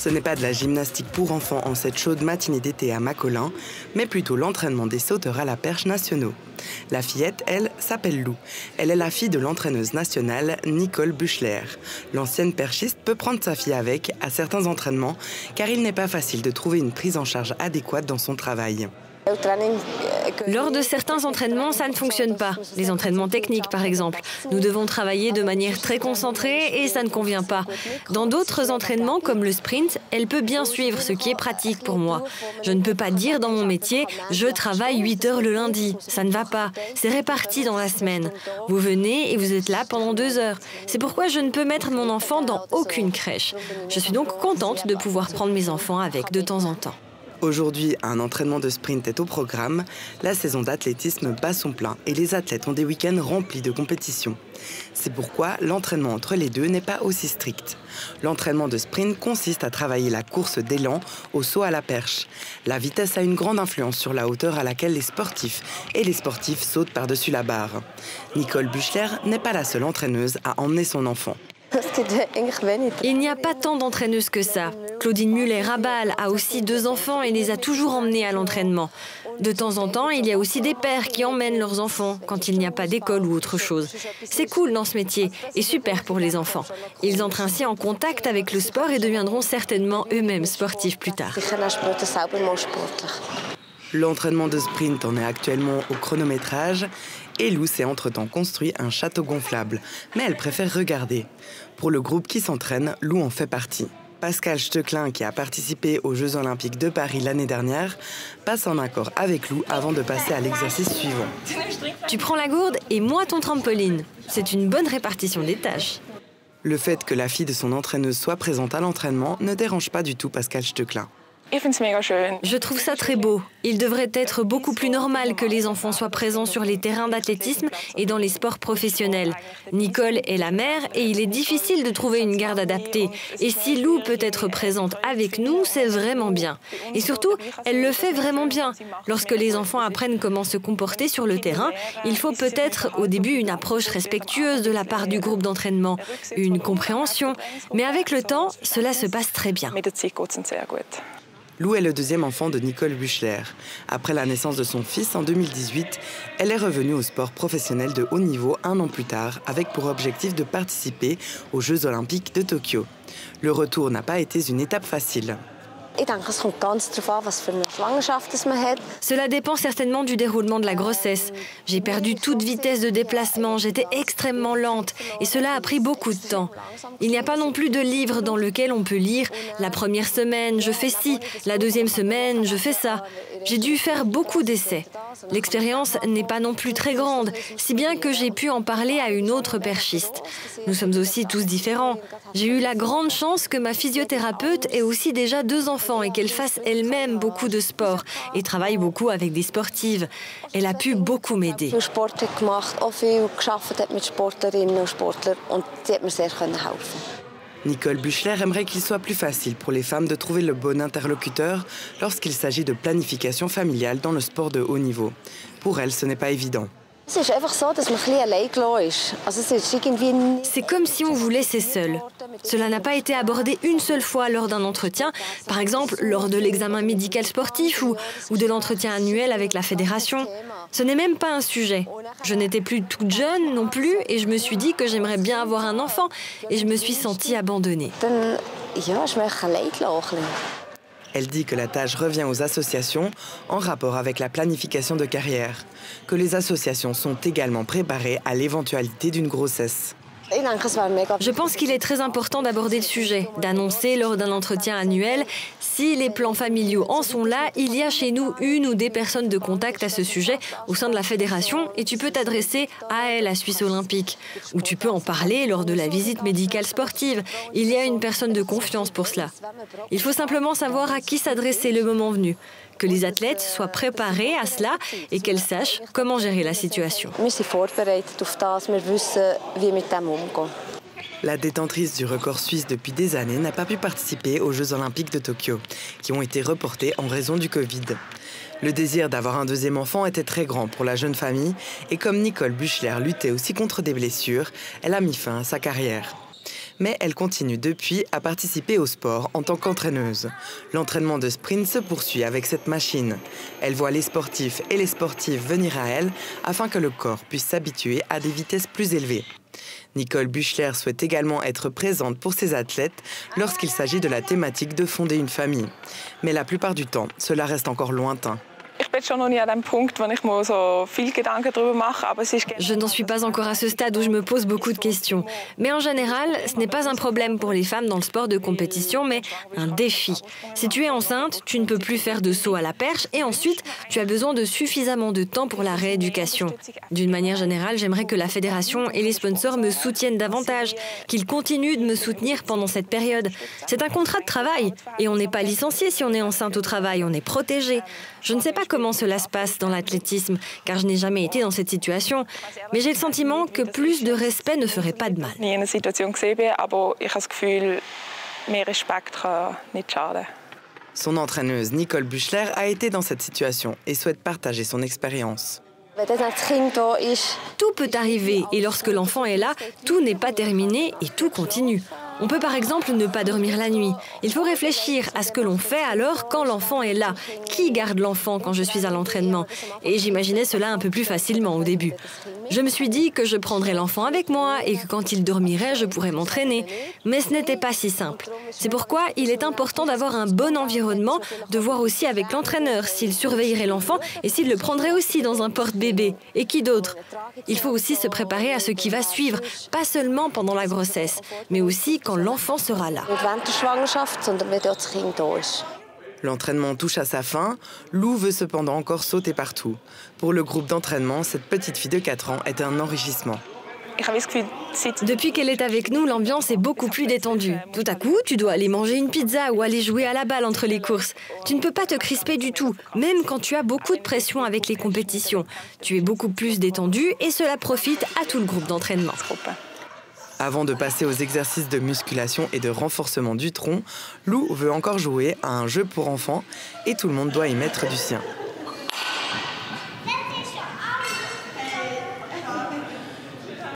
Ce n'est pas de la gymnastique pour enfants en cette chaude matinée d'été à Macolin, mais plutôt l'entraînement des sauteurs à la perche nationaux. La fillette, elle, s'appelle Lou. Elle est la fille de l'entraîneuse nationale Nicole Buchler. L'ancienne perchiste peut prendre sa fille avec à certains entraînements, car il n'est pas facile de trouver une prise en charge adéquate dans son travail. Lors de certains entraînements, ça ne fonctionne pas. Les entraînements techniques, par exemple. Nous devons travailler de manière très concentrée et ça ne convient pas. Dans d'autres entraînements, comme le sprint, elle peut bien suivre, ce qui est pratique pour moi. Je ne peux pas dire dans mon métier « je travaille 8 heures le lundi ». Ça ne va pas. C'est réparti dans la semaine. Vous venez et vous êtes là pendant 2 heures. C'est pourquoi je ne peux mettre mon enfant dans aucune crèche. Je suis donc contente de pouvoir prendre mes enfants avec de temps en temps. Aujourd'hui, un entraînement de sprint est au programme. La saison d'athlétisme bat son plein et les athlètes ont des week-ends remplis de compétitions. C'est pourquoi l'entraînement entre les deux n'est pas aussi strict. L'entraînement de sprint consiste à travailler la course d'élan au saut à la perche. La vitesse a une grande influence sur la hauteur à laquelle les sportifs sautent par-dessus la barre. Nicole Buchler n'est pas la seule entraîneuse à emmener son enfant. Il n'y a pas tant d'entraîneuses que ça. Claudine Muller à Bâle a aussi 2 enfants et les a toujours emmenés à l'entraînement. De temps en temps, il y a aussi des pères qui emmènent leurs enfants quand il n'y a pas d'école ou autre chose. C'est cool dans ce métier et super pour les enfants. Ils entrent ainsi en contact avec le sport et deviendront certainement eux-mêmes sportifs plus tard. L'entraînement de sprint en est actuellement au chronométrage et Lou s'est entre-temps construit un château gonflable, mais elle préfère regarder. Pour le groupe qui s'entraîne, Lou en fait partie. Pascal Stecklin, qui a participé aux Jeux Olympiques de Paris l'année dernière, passe en accord avec Lou avant de passer à l'exercice suivant. Tu prends la gourde et moi ton trampoline. C'est une bonne répartition des tâches. Le fait que la fille de son entraîneuse soit présente à l'entraînement ne dérange pas du tout Pascal Stecklin. Je trouve ça très beau. Il devrait être beaucoup plus normal que les enfants soient présents sur les terrains d'athlétisme et dans les sports professionnels. Nicole est la mère et il est difficile de trouver une garde adaptée. Et si Lou peut être présente avec nous, c'est vraiment bien. Et surtout, elle le fait vraiment bien. Lorsque les enfants apprennent comment se comporter sur le terrain, il faut peut-être au début une approche respectueuse de la part du groupe d'entraînement, une compréhension. Mais avec le temps, cela se passe très bien. Lou est le deuxième enfant de Nicole Buchler. Après la naissance de son fils en 2018, elle est revenue au sport professionnel de haut niveau 1 an plus tard, avec pour objectif de participer aux Jeux Olympiques de Tokyo. Le retour n'a pas été une étape facile. Cela dépend certainement du déroulement de la grossesse. J'ai perdu toute vitesse de déplacement, j'étais extrêmement lente et cela a pris beaucoup de temps. Il n'y a pas non plus de livre dans lequel on peut lire « la première semaine, je fais ci, la deuxième semaine, je fais ça ». J'ai dû faire beaucoup d'essais. L'expérience n'est pas non plus très grande, si bien que j'ai pu en parler à une autre perchiste. Nous sommes aussi tous différents. J'ai eu la grande chance que ma physiothérapeute ait aussi déjà 2 enfants et qu'elle fasse elle-même beaucoup de sport et travaille beaucoup avec des sportives. Elle a pu beaucoup m'aider. Nicole Buchler aimerait qu'il soit plus facile pour les femmes de trouver le bon interlocuteur lorsqu'il s'agit de planification familiale dans le sport de haut niveau. Pour elle, ce n'est pas évident. C'est comme si on vous laissait seul. Cela n'a pas été abordé une seule fois lors d'un entretien, par exemple lors de l'examen médical sportif ou de l'entretien annuel avec la fédération. Ce n'est même pas un sujet. Je n'étais plus toute jeune non plus et je me suis dit que j'aimerais bien avoir un enfant et je me suis sentie abandonnée. Elle dit que la tâche revient aux associations en rapport avec la planification de carrière, que les associations sont également préparées à l'éventualité d'une grossesse. Je pense qu'il est très important d'aborder le sujet, d'annoncer lors d'un entretien annuel. Si les plans familiaux en sont là, il y a chez nous 1 ou des personnes de contact à ce sujet au sein de la fédération et tu peux t'adresser à elle, à Suisse Olympique. Ou tu peux en parler lors de la visite médicale sportive. Il y a une personne de confiance pour cela. Il faut simplement savoir à qui s'adresser le moment venu. Que les athlètes soient préparés à cela et qu'elles sachent comment gérer la situation. La détentrice du record suisse depuis des années n'a pas pu participer aux Jeux Olympiques de Tokyo, qui ont été reportés en raison du Covid. Le désir d'avoir un deuxième enfant était très grand pour la jeune famille et comme Nicole Buchler luttait aussi contre des blessures, elle a mis fin à sa carrière. Mais elle continue depuis à participer au sport en tant qu'entraîneuse. L'entraînement de sprint se poursuit avec cette machine. Elle voit les sportifs et les sportives venir à elle afin que le corps puisse s'habituer à des vitesses plus élevées. Nicole Büchler souhaite également être présente pour ses athlètes lorsqu'il s'agit de la thématique de fonder une famille. Mais la plupart du temps, cela reste encore lointain. Je n'en suis pas encore à ce stade où je me pose beaucoup de questions. Mais en général, ce n'est pas un problème pour les femmes dans le sport de compétition, mais un défi. Si tu es enceinte, tu ne peux plus faire de saut à la perche et ensuite, tu as besoin de suffisamment de temps pour la rééducation. D'une manière générale, j'aimerais que la fédération et les sponsors me soutiennent davantage, qu'ils continuent de me soutenir pendant cette période. C'est un contrat de travail et on n'est pas licencié si on est enceinte au travail, on est protégé. Je ne sais pas comment cela se passe dans l'athlétisme, car je n'ai jamais été dans cette situation. Mais j'ai le sentiment que plus de respect ne ferait pas de mal. Son entraîneuse Nicole Büchler a été dans cette situation et souhaite partager son expérience. Tout peut arriver et lorsque l'enfant est là, tout n'est pas terminé et tout continue. On peut par exemple ne pas dormir la nuit. Il faut réfléchir à ce que l'on fait alors quand l'enfant est là. Qui garde l'enfant quand je suis à l'entraînement? Et j'imaginais cela un peu plus facilement au début. Je me suis dit que je prendrais l'enfant avec moi et que quand il dormirait, je pourrais m'entraîner. Mais ce n'était pas si simple. C'est pourquoi il est important d'avoir un bon environnement, de voir aussi avec l'entraîneur s'il surveillerait l'enfant et s'il le prendrait aussi dans un porte-bébé. Et qui d'autre? Il faut aussi se préparer à ce qui va suivre, pas seulement pendant la grossesse, mais aussi quand l'enfant sera là. L'entraînement touche à sa fin. Lou veut cependant encore sauter partout. Pour le groupe d'entraînement, cette petite fille de 4 ans est un enrichissement. Depuis qu'elle est avec nous, l'ambiance est beaucoup plus détendue. Tout à coup, tu dois aller manger une pizza ou aller jouer à la balle entre les courses. Tu ne peux pas te crisper du tout, même quand tu as beaucoup de pression avec les compétitions. Tu es beaucoup plus détendu et cela profite à tout le groupe d'entraînement. Avant de passer aux exercices de musculation et de renforcement du tronc, Lou veut encore jouer à un jeu pour enfants et tout le monde doit y mettre du sien.